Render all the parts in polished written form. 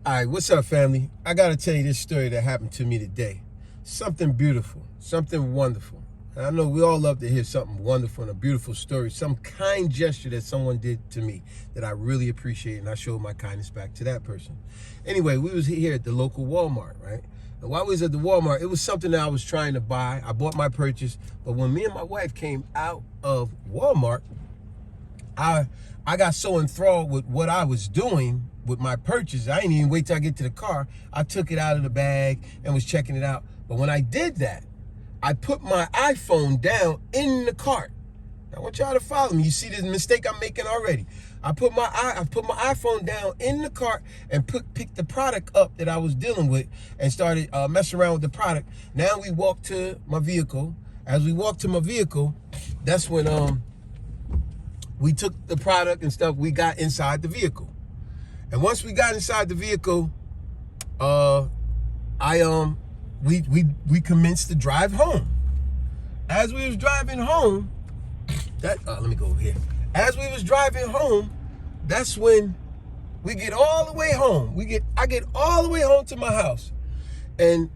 All right, what's up, family? I got to tell you this story that happened to me today. Something beautiful, something wonderful. And I know we all love to hear something wonderful and a beautiful story, some kind gesture that someone did to me that I really appreciate, and I showed my kindness back to that person. Anyway, we was here at the local Walmart, right? And while we was at the Walmart, it was something that I was trying to buy. I bought my purchase, but when me and my wife came out of Walmart, I got so enthralled with what I was doing with my purchase, I didn't even wait till I get to the car. I took it out of the bag and was checking it out. But when I did that, I put my iPhone down in the cart. I want y'all to follow me. You see this mistake I'm making already. I put my iPhone down in the cart and picked the product up that I was dealing with and started messing around with the product. Now we walk to my vehicle. As we walk to my vehicle, that's when we took the product and stuff. We got inside the vehicle. And once we got inside the vehicle, we commenced to drive home. As we was driving home, let me go over here. As we was driving home, that's when we get all the way home. I get all the way home to my house, and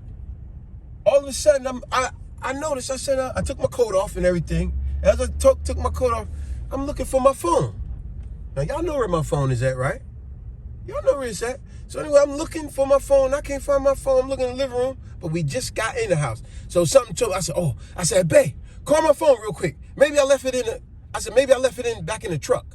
all of a sudden I noticed. I took my coat off and everything. As I took my coat off, I'm looking for my phone. Now y'all know where my phone is at, right? Y'all know where it's at. So anyway, I'm looking for my phone. I can't find my phone. I'm looking in the living room, but we just got in the house. So something told me. I said, babe, call my phone real quick. Maybe I left it back in the truck.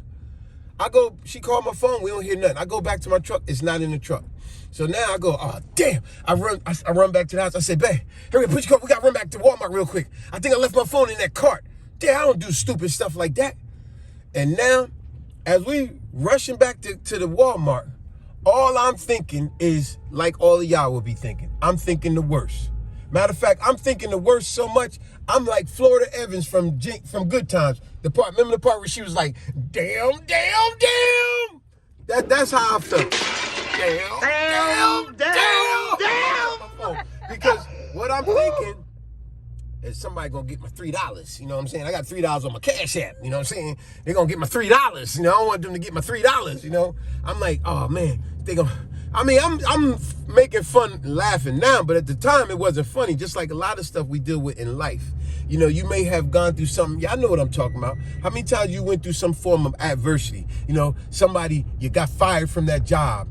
She called my phone. We don't hear nothing. I go back to my truck. It's not in the truck. So now I go, oh, damn. I run back to the house. I said, babe, hurry up, put your car. We got to run back to Walmart real quick. I think I left my phone in that cart. Damn, I don't do stupid stuff like that. And now, as we rushing back to the Walmart, all I'm thinking is like all of y'all will be thinking. I'm thinking the worst. Matter of fact, I'm thinking the worst so much, I'm like Florida Evans from Good Times. Remember the part where she was like, damn. That's how I felt. Damn. Because what I'm thinking is somebody gonna get my $3. You know what I'm saying? I got $3 on my Cash App. You know what I'm saying? They're gonna get my $3. You know, I don't want them to get my $3. You know, I'm like, oh man, I'm making fun, laughing now, but at the time it wasn't funny. Just like a lot of stuff we deal with in life. You know, you may have gone through something. Y'all know what I'm talking about. How many times you went through some form of adversity? You know, you got fired from that job.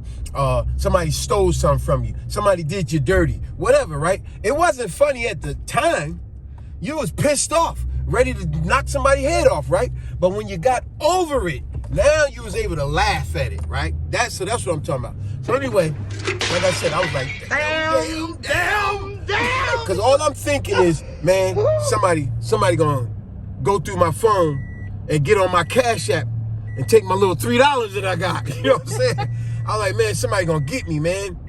Somebody stole something from you. Somebody did you dirty. Whatever, right? It wasn't funny at the time. You was pissed off, ready to knock somebody's head off, right? But when you got over it, now you was able to laugh at it, right? That's what I'm talking about. So anyway, like I said, I was like, damn. Because all I'm thinking is, man, somebody gonna go through my phone and get on my Cash App and take my little $3 that I got. You know what I'm saying? I was like, man, somebody gonna get me, man.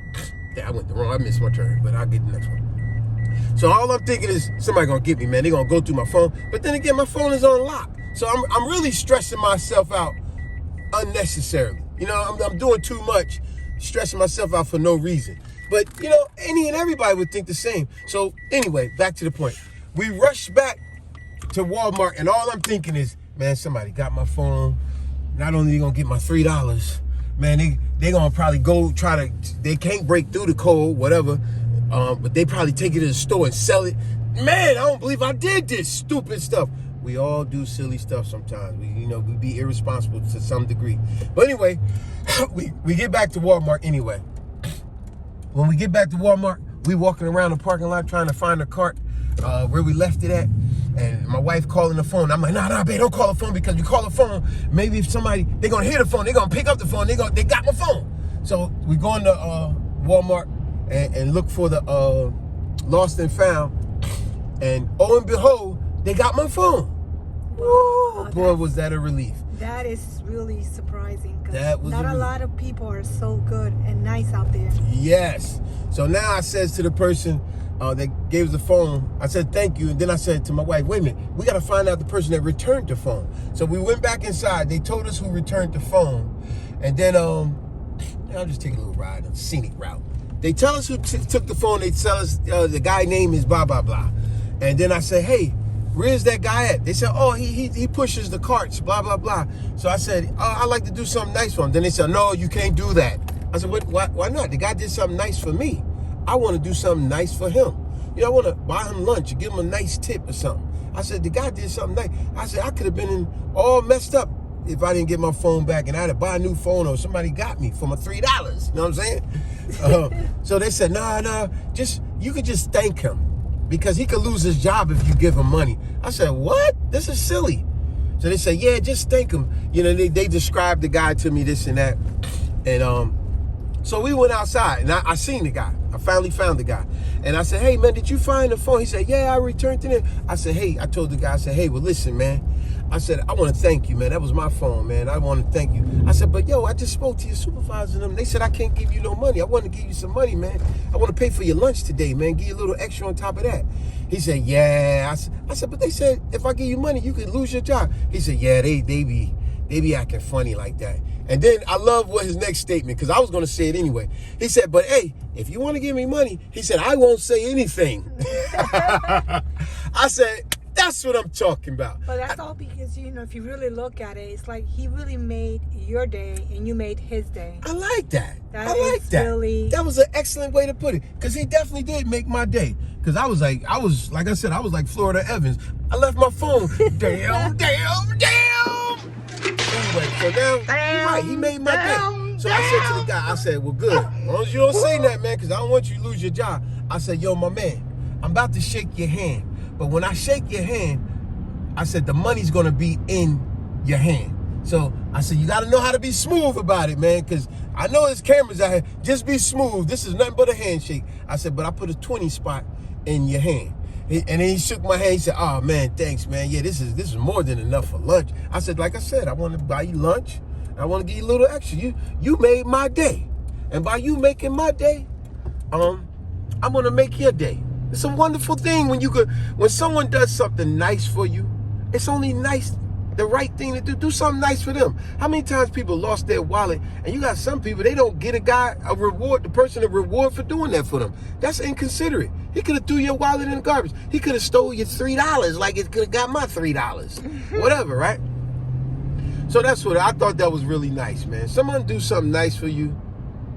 Damn, I missed my turn, but I'll get the next one. So all I'm thinking is somebody gonna get me, man. They're gonna go through my phone. But then again, my phone is on lock. So I'm really stressing myself out unnecessarily. You know, I'm doing too much, stressing myself out for no reason. But, you know, any and everybody would think the same. So anyway, back to the point. We rushed back to Walmart, and all I'm thinking is, man, somebody got my phone. Not only they gonna get my $3, man, they gonna probably go they can't break through the code, whatever. But they probably take it to the store and sell it. Man, I don't believe I did this stupid stuff. We all do silly stuff sometimes. We be irresponsible to some degree. But anyway, we get back to Walmart anyway. When we get back to Walmart, we walking around the parking lot trying to find the cart where we left it at. And my wife calling the phone. I'm like, nah, babe, don't call the phone, because you call the phone, maybe if they're gonna hear the phone, they're gonna pick up the phone, they got my phone. So we go into Walmart and look for the lost and found, and oh and behold, they got my phone. Woo, boy, was that a relief. That is really surprising, because not a lot of people are so good and nice out there. Yes. So now I says to the person that gave us the phone, I said thank you, and then I said to my wife, wait a minute, we got to find out the person that returned the phone. So we went back inside. They told us who returned the phone, and then I'll just take a little ride, a scenic route. They tell us who took the phone. They tell us the guy name is blah, blah, blah. And then I say, hey, where's that guy at? They said, oh, he pushes the carts, blah, blah, blah. So I said, oh, I'd like to do something nice for him. Then they said, no, you can't do that. I said, why not? The guy did something nice for me. I want to do something nice for him. You know, I want to buy him lunch or give him a nice tip or something. I said, the guy did something nice. I said, I could have been all messed up if I didn't get my phone back and I had to buy a new phone or somebody got me for my $3. You know what I'm saying? So they said, nah, you could just thank him because he could lose his job if you give him money. I said, what? This is silly. So they said, yeah, just thank him. You know, they described the guy to me, this and that. And so we went outside and I seen the guy. I finally found the guy. And I said, hey, man, did you find the phone? He said, yeah, I returned it. I said, hey, I told the guy, I said, hey, well, listen, man. I said, I want to thank you, man. That was my phone, man. I want to thank you. I said, but yo, I just spoke to your supervisor and them. They said, I can't give you no money. I want to give you some money, man. I want to pay for your lunch today, man. Give you a little extra on top of that. He said, yeah. I said, but they said, if I give you money, you could lose your job. He said, yeah, they be acting funny like that. And then I love what his next statement, because I was going to say it anyway. He said, but hey, if you want to give me money, he said, I won't say anything. I said, that's what I'm talking about. But that's all because, you know, if you really look at it, it's like he really made your day and you made his day. I like that. That I like is that. really- That was an excellent way to put it, because he definitely did make my day. Because I was like Florida Evans. I left my phone. Damn. Anyway, so now, you're right, he made my day. So I said to the guy, I said, well, good. As long as you don't say that, man, because I don't want you to lose your job. I said, yo, my man, I'm about to shake your hand. But when I shake your hand, I said, the money's going to be in your hand. So I said, you got to know how to be smooth about it, man, because I know there's cameras out here. Just be smooth. This is nothing but a handshake. I said, but I put a 20 spot in your hand. And then he shook my hand. He said, oh, man, thanks, man. Yeah, this is more than enough for lunch. I said, like I said, I want to buy you lunch. I want to give you a little extra. You made my day. And by you making my day, I'm going to make your day. It's a wonderful thing when someone does something nice for you. It's only nice, the right thing to do. Do something nice for them. How many times people lost their wallet, and you got some people, they don't get the person a reward for doing that for them. That's inconsiderate. He could have threw your wallet in the garbage. He could have stole your $3 like it could have got my $3. Whatever, right? So that's what I thought. That was really nice, man. Someone do something nice for you,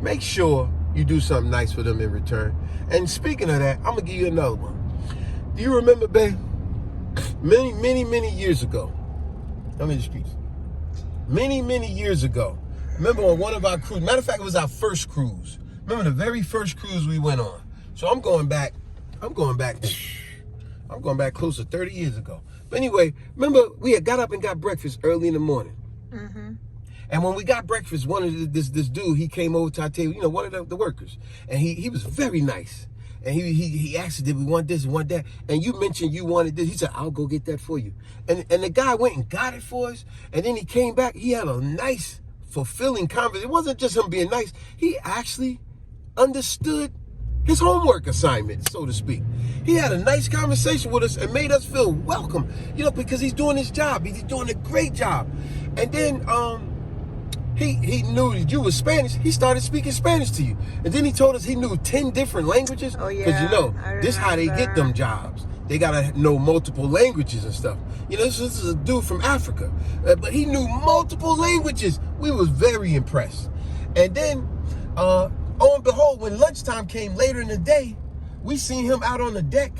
make sure you do something nice for them in return. And speaking of that, I'm going to give you another one. Do you remember, babe, many years ago, I'm in the streets, many years ago, remember on one of our cruises, matter of fact, it was our first cruise. Remember the very first cruise we went on. So I'm going back close to 30 years ago. But anyway, remember we had got up and got breakfast early in the morning. Mm-hmm. And when we got breakfast, one of this dude, he came over to our table, you know, one of the workers. And he was very nice. And he asked us, did we want this and want that? And you mentioned you wanted this. He said, I'll go get that for you. And the guy went and got it for us. And then he came back. He had a nice, fulfilling conversation. It wasn't just him being nice. He actually understood his homework assignment, so to speak. He had a nice conversation with us and made us feel welcome, you know, because he's doing his job. He's doing a great job. And then he knew that you were Spanish. He started speaking Spanish to you. And then he told us he knew 10 different languages. Oh, yeah. Because, you know, this is how they get them jobs. They got to know multiple languages and stuff. You know, this is a dude from Africa. But he knew multiple languages. We was very impressed. And then, lo and behold, when lunchtime came later in the day, we seen him out on the deck.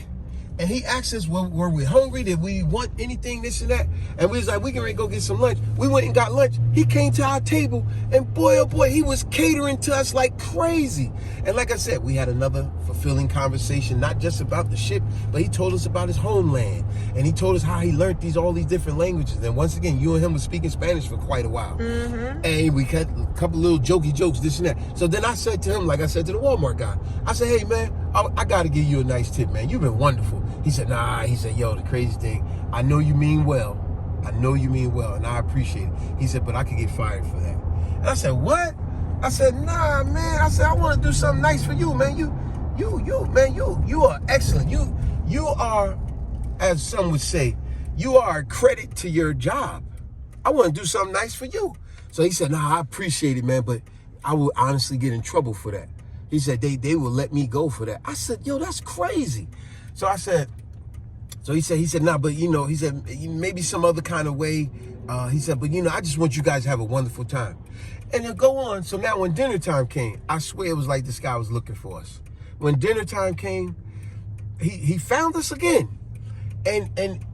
And he asked us, were we hungry? Did we want anything, this and that? And we was like, we can go get some lunch. We went and got lunch. He came to our table, and boy, oh boy, he was catering to us like crazy. And like I said, we had another fulfilling conversation, not just about the ship, but he told us about his homeland. And he told us how he learned all these different languages. And once again, you and him was speaking Spanish for quite a while. Mm-hmm. And we had a couple little jokey jokes, this and that. So then I said to him, like I said to the Walmart guy, I said, hey, man, I got to give you a nice tip, man. You've been wonderful. He said, nah. He said, yo, the crazy thing, I know you mean well. I know you mean well, and I appreciate it. He said, but I could get fired for that. And I said, what? I said, nah, man. I said, I want to do something nice for you, man. You are excellent. You are, as some would say, you are a credit to your job. I want to do something nice for you. So he said, nah, I appreciate it, man, but I will honestly get in trouble for that. He said, they will let me go for that. I said, yo, that's crazy. So he said, nah, but you know, he said, maybe some other kind of way. He said, but you know, I just want you guys to have a wonderful time. And it'll go on. So now when dinner time came, I swear it was like this guy was looking for us. When dinner time came, he found us again. And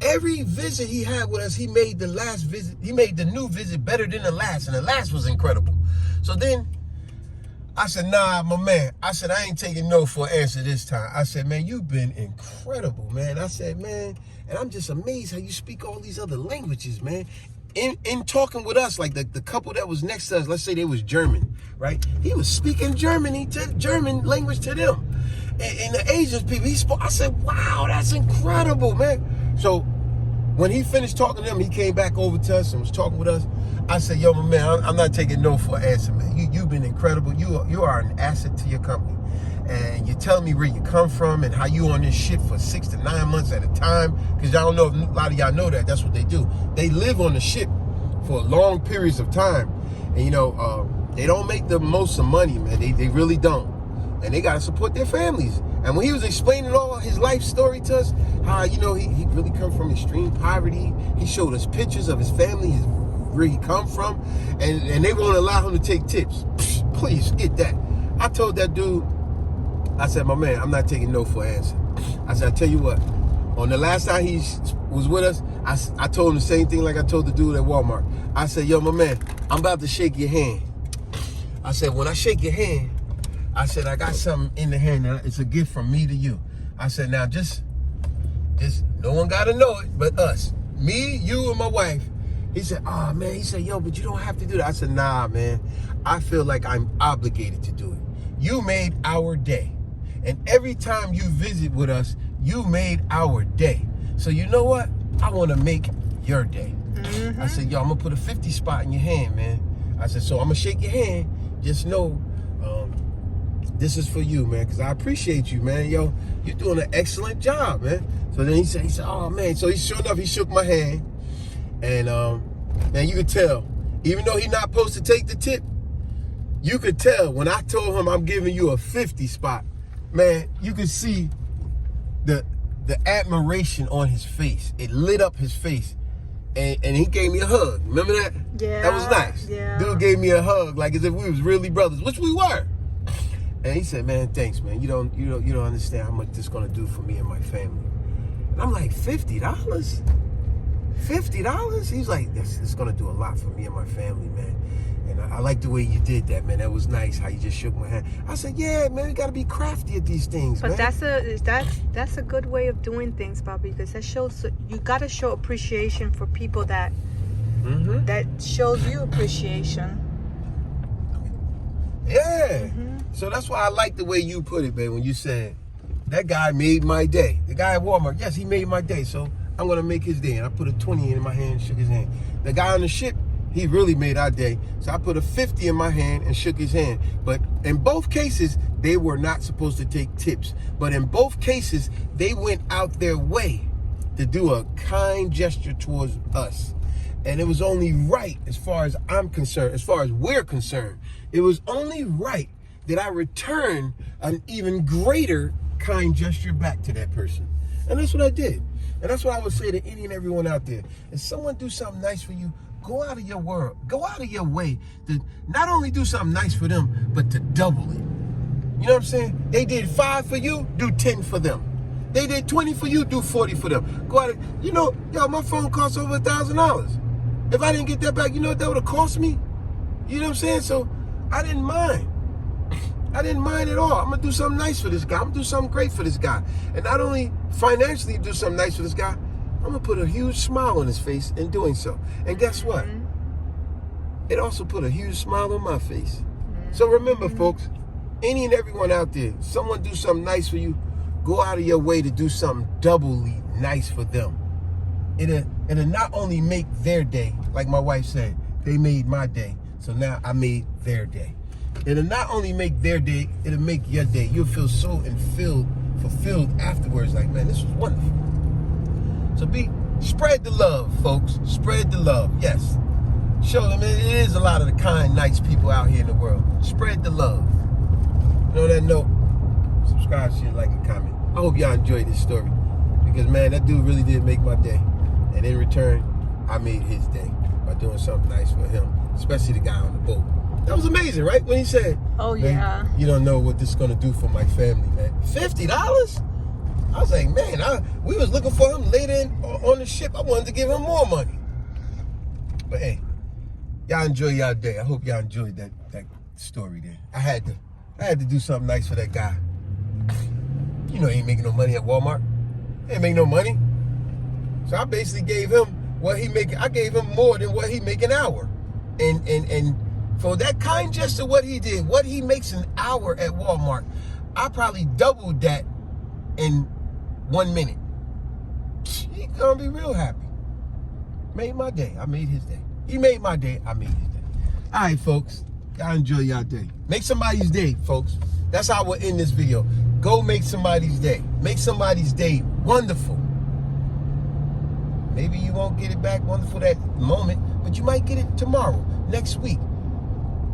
every visit he had with us, he made the last visit, he made the new visit better than the last. And the last was incredible. So then I said, nah, my man. I said, I ain't taking no for an answer this time. I said, man, you've been incredible, man. I said, man, and I'm just amazed how you speak all these other languages, man. In talking with us, like the couple that was next to us, let's say they was German, right? He was speaking German language to them. And the Asian people, he spoke, I said, wow, that's incredible, man. So when he finished talking to them, he came back over to us and was talking with us. I said, yo, my man, I'm not taking no for an answer, man. You've been incredible. You are an asset to your company. And you're telling me where you come from and how you on this ship for 6 to 9 months at a time. Because I don't know if a lot of y'all know that. That's what they do. They live on the ship for long periods of time. And, you know, they don't make the most of money, man. They really don't. And they got to support their families. And when he was explaining all his life story to us, how, you know, he really come from extreme poverty. He showed us pictures of his family, where he come from. And they won't allow him to take tips. Psh, please, get that. I told that dude, I said, my man, I'm not taking no for an answer. I said, I tell you what, on the last time he was with us, I told him the same thing like I told the dude at Walmart. I said, yo, my man, I'm about to shake your hand. I said, when I shake your hand, I said, I got something in the hand. It's a gift from me to you. I said, now just no one got to know it but us. Me, you, and my wife. He said, oh, man. He said, yo, but you don't have to do that. I said, nah, man. I feel like I'm obligated to do it. You made our day. And every time you visit with us, you made our day. So you know what? I want to make your day. Mm-hmm. I said, yo, I'm going to put a 50 spot in your hand, man. I said, so I'm going to shake your hand. Just know this is for you, man, because I appreciate you, man. Yo, you're doing an excellent job, man. So then he said, oh, man. So sure enough, he shook my hand. And, man, you could tell, even though he's not supposed to take the tip, you could tell when I told him I'm giving you a 50 spot, man, you could see the admiration on his face. It lit up his face. And he gave me a hug. Remember that? Yeah. That was nice. Yeah. Dude gave me a hug like as if we was really brothers, which we were. And he said, man, thanks, man. You don't understand how much this is gonna do for me and my family. And I'm like, $50? $50? He's like, it's gonna do a lot for me and my family, man. And I like the way you did that, man. That was nice how you just shook my hand. I said, yeah, man, we gotta be crafty at these things, but man. that's a good way of doing things, Bobby, because that shows you gotta show appreciation for people that that shows you appreciation. Yeah. Mm-hmm. So that's why I like the way you put it, babe, when you said, that guy made my day. The guy at Walmart, yes, he made my day. So I'm going to make his day. And I put a 20 in my hand and shook his hand. The guy on the ship, he really made our day. So I put a 50 in my hand and shook his hand. But in both cases, they were not supposed to take tips. But in both cases, they went out their way to do a kind gesture towards us. And it was only right, as far as I'm concerned, as far as we're concerned, it was only right that I return an even greater kind gesture back to that person. And that's what I did. And that's what I would say to any and everyone out there. If someone do something nice for you, go out of your world. Go out of your way to not only do something nice for them, but to double it. You know what I'm saying? They did 5 for you, do 10 for them. They did 20 for you, do 40 for them. Go out. You know, yo, my phone costs over $1,000. If I didn't get that back, you know what that would have cost me? You know what I'm saying? So I didn't mind. I didn't mind at all. I'm going to do something nice for this guy. I'm going to do something great for this guy. And not only financially do something nice for this guy, I'm going to put a huge smile on his face in doing so. And guess what? It also put a huge smile on my face. So remember, folks, any and everyone out there, someone do something nice for you, go out of your way to do something doubly nice for them. It'll not only make their day, like my wife said, they made my day. So now I made their day. It'll not only make their day, it'll make your day. You'll feel so fulfilled afterwards. Like, man, this was wonderful. So spread the love, folks. Spread the love. Yes. Show them it is a lot of the kind, nice people out here in the world. Spread the love. You know, on that note, subscribe, share, like, and comment. I hope y'all enjoyed this story. Because, man, that dude really did make my day. And in return, I made his day by doing something nice for him. especially the guy on the boat. That was amazing, right? When he said, Oh, "Man, yeah. you don't know what this is gonna do for my family, man." $50? I was like, man, we was looking for him later on the ship. I wanted to give him more money. But hey, y'all enjoy y'all day. I hope y'all enjoyed that story there. I had to do something nice for that guy. You know he ain't making no money at Walmart. He ain't making no money. So I basically gave him what he making. I gave him more than what he make an hour. And for that kind gesture, what he did, what he makes an hour at Walmart, I probably doubled that in 1 minute. He gonna be real happy. Made my day. I made his day. He made my day. I made his day. All right, folks. Y'all enjoy y'all day. Make somebody's day, folks. That's how we'll end this video. Go make somebody's day. Make somebody's day wonderful. Maybe you won't get it back wonderful that moment, but you might get it tomorrow, next week.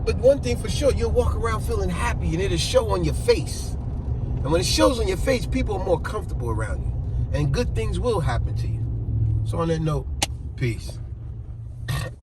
But one thing for sure, you'll walk around feeling happy and it'll show on your face. And when it shows on your face, people are more comfortable around you. And good things will happen to you. So on that note, peace.